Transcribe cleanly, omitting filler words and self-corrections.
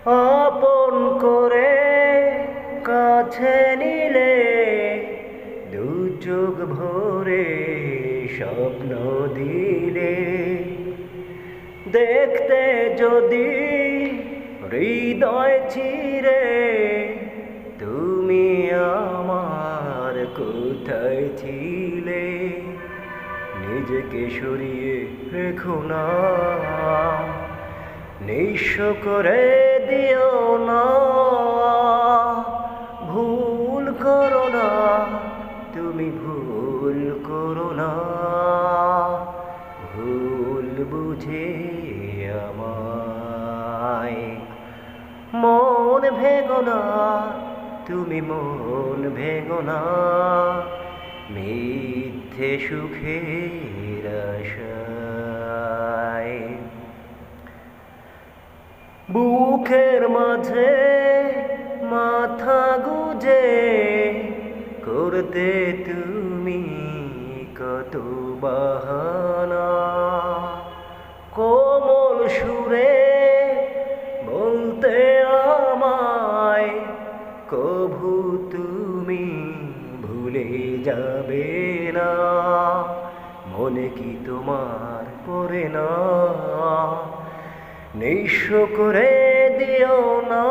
আপন করে কাছে নিলে দু চোখ ভরে স্বপ্ন দিলে দেখতে যদি হৃদয় চিরে তুমি আমার কোথায় ছিলে নিজেকে সরিয়ে রেখো না নিঃস্ব করে দিও না ভুল করো না তুমি ভুল করো না ভুল বুঝে আমায় মন ভেঙো না তুমি মন ভেঙো না মিথ্যে সুখের আশায় বুকের মাঝে মাথা গুজে করতে তুমি কত বাহানা কোমল সুরে বলতে আমায় কভু তুমি ভুলে যাবে না মনে কি তোমার পড়ে না নিঃস্ব করে দিও না